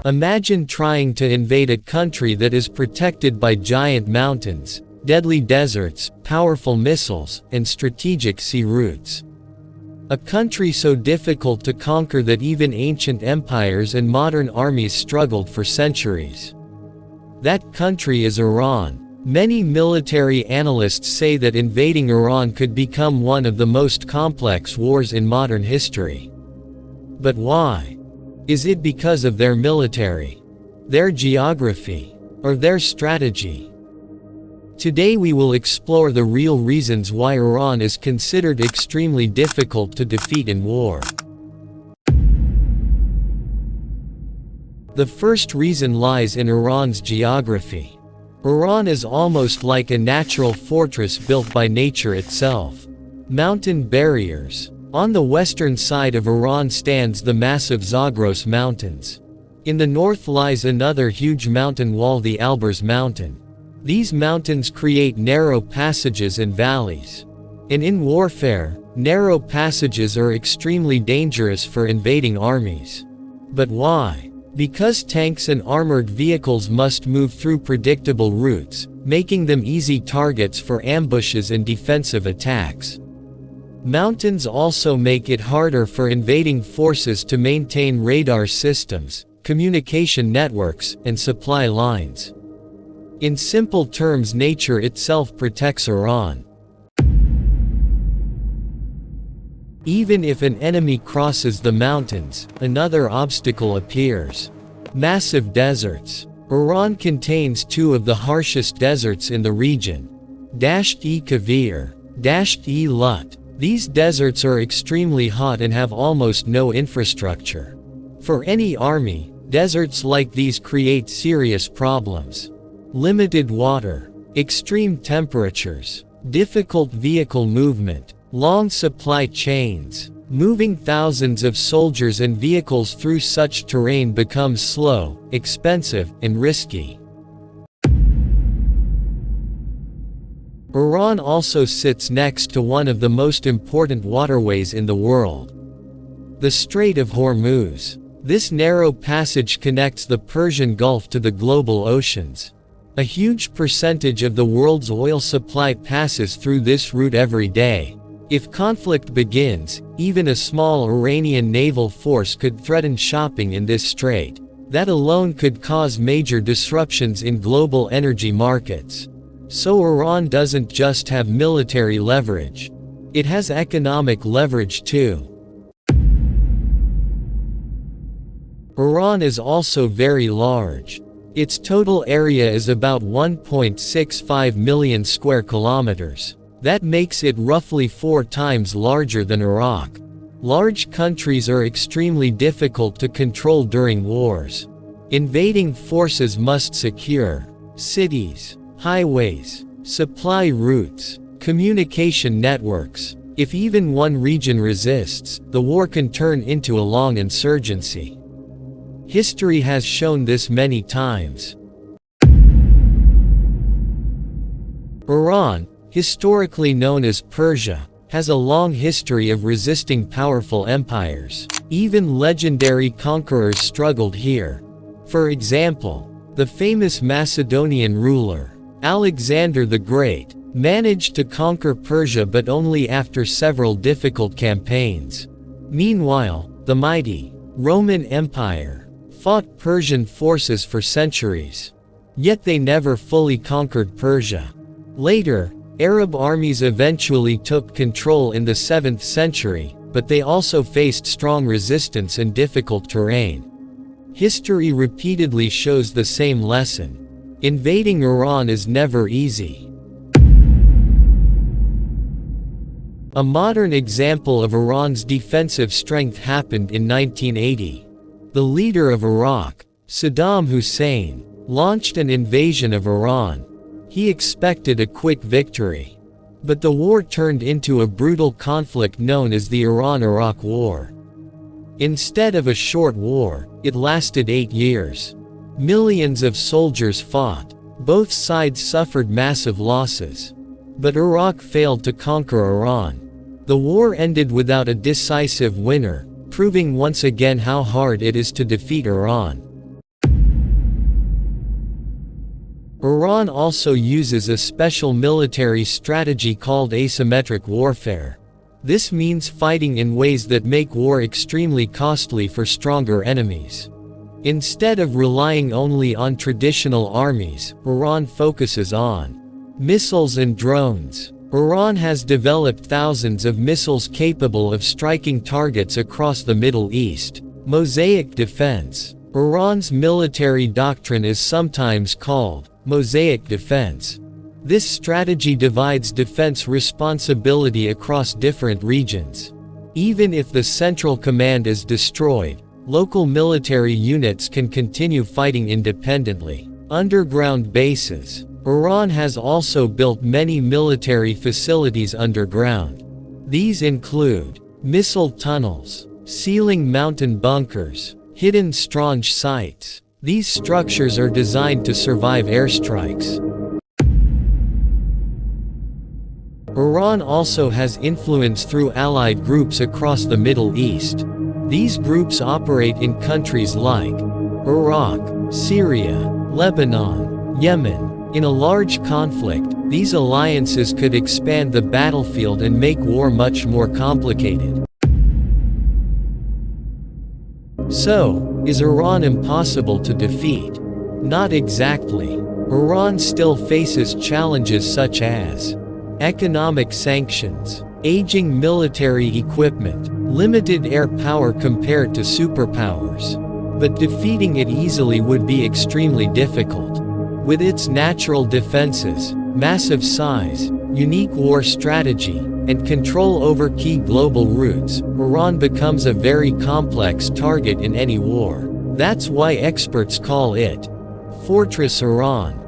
Imagine trying to invade a country that is protected by giant mountains, deadly deserts, powerful missiles, and strategic sea routes. A country so difficult to conquer that even ancient empires and modern armies struggled for centuries. That country is Iran. Many military analysts say that invading Iran could become one of the most complex wars in modern history. But why? Is it because of their military, their geography, or their strategy? Today we will explore the real reasons why Iran is considered extremely difficult to defeat in war. The first reason lies in Iran's geography. Iran is almost like a natural fortress built by nature itself. Mountain barriers. On the western side of Iran stands the massive Zagros Mountains. In the north lies another huge mountain wall, the Alborz Mountain. These mountains create narrow passages and valleys. And in warfare, narrow passages are extremely dangerous for invading armies. But why? Because tanks and armored vehicles must move through predictable routes, making them easy targets for ambushes and defensive attacks. Mountains also make it harder for invading forces to maintain radar systems, communication networks, and supply lines. In simple terms, nature itself protects Iran. Even if an enemy crosses the mountains, another obstacle appears. Massive deserts. Iran contains two of the harshest deserts in the region. Dasht-e Dasht-e-Lut. These deserts are extremely hot and have almost no infrastructure. For any army, deserts like these create serious problems. Limited water, extreme temperatures, difficult vehicle movement, long supply chains. Moving thousands of soldiers and vehicles through such terrain becomes slow, expensive, and risky. Iran also sits next to one of the most important waterways in the world. The Strait of Hormuz. This narrow passage connects the Persian Gulf to the global oceans. A huge percentage of the world's oil supply passes through this route every day. If conflict begins, even a small Iranian naval force could threaten shopping in this strait. That alone could cause major disruptions in global energy markets. So Iran doesn't just have military leverage. It has economic leverage too. Iran is also very large. Its total area is about 1.65 million square kilometers. That makes it roughly 4 times larger than Iraq. Large countries are extremely difficult to control during wars. Invading forces must secure cities, highways, supply routes, communication networks. If even one region resists, the war can turn into a long insurgency. History has shown this many times. Iran, historically known as Persia, has a long history of resisting powerful empires. Even legendary conquerors struggled here. For example, the famous Macedonian ruler, Alexander the Great, managed to conquer Persia but only after several difficult campaigns. Meanwhile, the mighty Roman Empire fought Persian forces for centuries. Yet they never fully conquered Persia. Later, Arab armies eventually took control in the 7th century, but they also faced strong resistance and difficult terrain. History repeatedly shows the same lesson. Invading Iran is never easy. A modern example of Iran's defensive strength happened in 1980. The leader of Iraq, Saddam Hussein, launched an invasion of Iran. He expected a quick victory. But the war turned into a brutal conflict known as the Iran-Iraq War. Instead of a short war, it lasted 8 years. Millions of soldiers fought. Both sides suffered massive losses. But Iraq failed to conquer Iran. The war ended without a decisive winner, proving once again how hard it is to defeat Iran. Iran also uses a special military strategy called asymmetric warfare. This means fighting in ways that make war extremely costly for stronger enemies. Instead of relying only on traditional armies, Iran focuses on missiles and drones. Iran has developed thousands of missiles capable of striking targets across the Middle East. Mosaic defense. Iran's military doctrine is sometimes called mosaic defense. This strategy divides defense responsibility across different regions. Even if the central command is destroyed, local military units can continue fighting independently. Underground bases. Iran has also built many military facilities underground. These include missile tunnels, sealing mountain bunkers, hidden strong sites. These structures are designed to survive airstrikes. Iran also has influence through allied groups across the Middle East. These groups operate in countries like Iraq, Syria, Lebanon, Yemen. In a large conflict, these alliances could expand the battlefield and make war much more complicated. So, is Iran impossible to defeat? Not exactly. Iran still faces challenges such as economic sanctions, aging military equipment, limited air power compared to superpowers. But defeating it easily would be extremely difficult. With its natural defenses, massive size, unique war strategy, and control over key global routes, Iran becomes a very complex target in any war. That's why experts call it Fortress Iran.